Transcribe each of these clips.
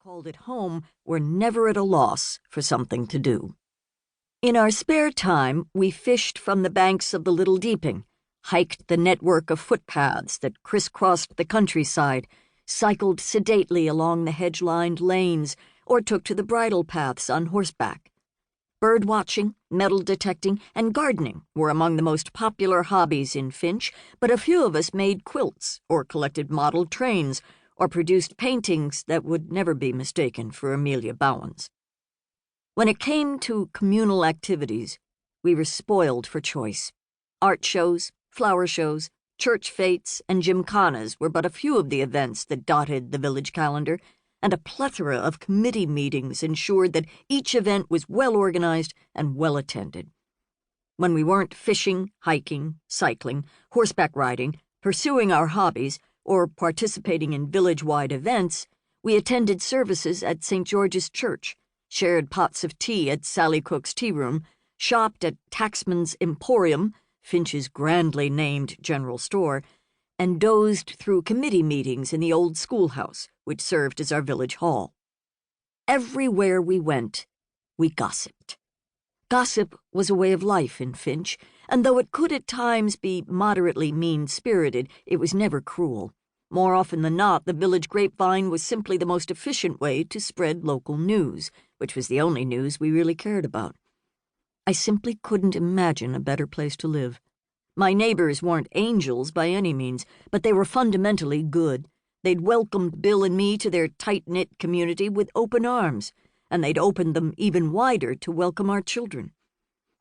called it home were never at a loss for something to do. In our spare time, we fished from the banks of the Little Deeping, hiked the network of footpaths that crisscrossed the countryside, cycled sedately along the hedge-lined lanes, or took to the bridle paths on horseback. Bird-watching, metal detecting, and gardening were among the most popular hobbies in Finch, but a few of us made quilts or collected model trains or produced paintings that would never be mistaken for Amelia Bowen's. When it came to communal activities, we were spoiled for choice. Art shows, flower shows, church fetes, and gymkhanas were but a few of the events that dotted the village calendar, and a plethora of committee meetings ensured that each event was well organized and well attended. When we weren't fishing, hiking, cycling, horseback riding, pursuing our hobbies, or participating in village-wide events, we attended services at St. George's Church, shared pots of tea at Sally Cook's tea room, shopped at Taxman's Emporium, Finch's grandly named general store, and dozed through committee meetings in the old schoolhouse, which served as our village hall. Everywhere we went, we gossiped. Gossip was a way of life in Finch, and though it could at times be moderately mean-spirited, it was never cruel. More often than not, the village grapevine was simply the most efficient way to spread local news, which was the only news we really cared about. I simply couldn't imagine a better place to live. My neighbors weren't angels by any means, but they were fundamentally good. They'd welcomed Bill and me to their tight-knit community with open arms, and they'd opened them even wider to welcome our children.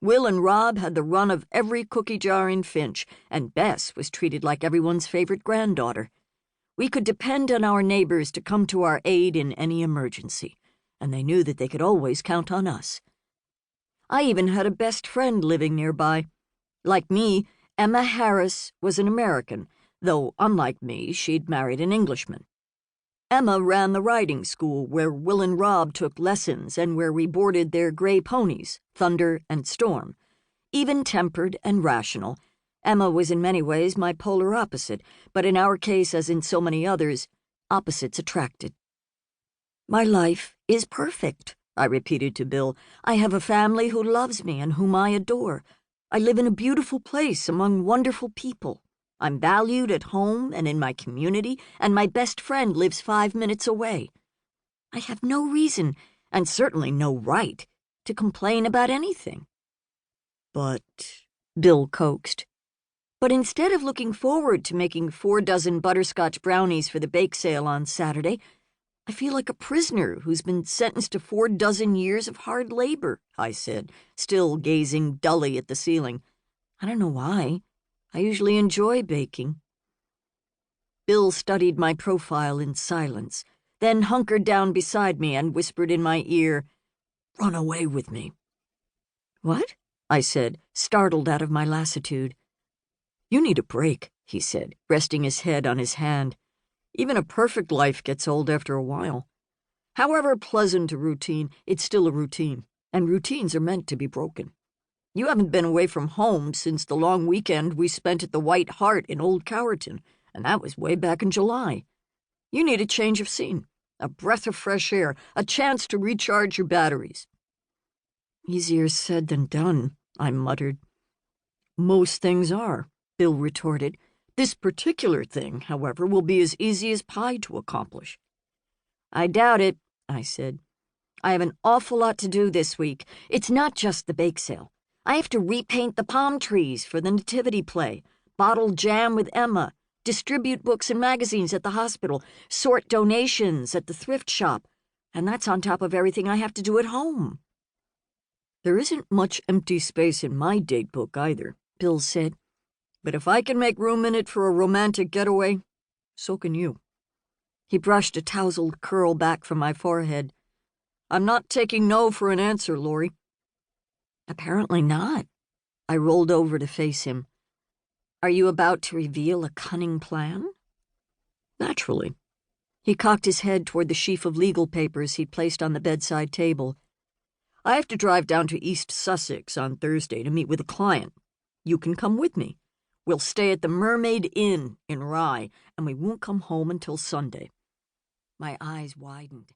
Will and Rob had the run of every cookie jar in Finch, and Bess was treated like everyone's favorite granddaughter. We could depend on our neighbors to come to our aid in any emergency, and they knew that they could always count on us. I even had a best friend living nearby. Like me, Emma Harris was an American, though, unlike me, she'd married an Englishman. Emma ran the riding school where Will and Rob took lessons and where we boarded their gray ponies, Thunder and Storm. Even-tempered and rational, Emma was in many ways my polar opposite, but in our case, as in so many others, opposites attracted. "My life is perfect," I repeated to Bill. "I have a family who loves me and whom I adore. I live in a beautiful place among wonderful people. I'm valued at home and in my community, and my best friend lives 5 minutes away. I have no reason, and certainly no right, to complain about anything." "But," Bill coaxed. "But instead of looking forward to making 4 dozen butterscotch brownies for the bake sale on Saturday, I feel like a prisoner who's been sentenced to 4 dozen years of hard labor," I said, still gazing dully at the ceiling. "I don't know why. I usually enjoy baking." Bill studied my profile in silence, then hunkered down beside me and whispered in my ear, "Run away with me." "What?" I said, startled out of my lassitude. "You need a break," he said, resting his head on his hand. "Even a perfect life gets old after a while. However pleasant a routine, it's still a routine, and routines are meant to be broken. You haven't been away from home since the long weekend we spent at the White Hart in Old Cowerton, and that was way back in July. You need a change of scene, a breath of fresh air, a chance to recharge your batteries." "Easier said than done," I muttered. "Most things are," Bill retorted. "This particular thing, however, will be as easy as pie to accomplish." "I doubt it," I said. "I have an awful lot to do this week. It's not just the bake sale. I have to repaint the palm trees for the nativity play, bottle jam with Emma, distribute books and magazines at the hospital, sort donations at the thrift shop, and that's on top of everything I have to do at home." "There isn't much empty space in my date book either," Bill said. "But if I can make room in it for a romantic getaway, so can you." He brushed a tousled curl back from my forehead. "I'm not taking no for an answer, Laurie." "Apparently not." I rolled over to face him. "Are you about to reveal a cunning plan?" "Naturally." He cocked his head toward the sheaf of legal papers he'd placed on the bedside table. "I have to drive down to East Sussex on Thursday to meet with a client. You can come with me. We'll stay at the Mermaid Inn in Rye, and we won't come home until Sunday." My eyes widened.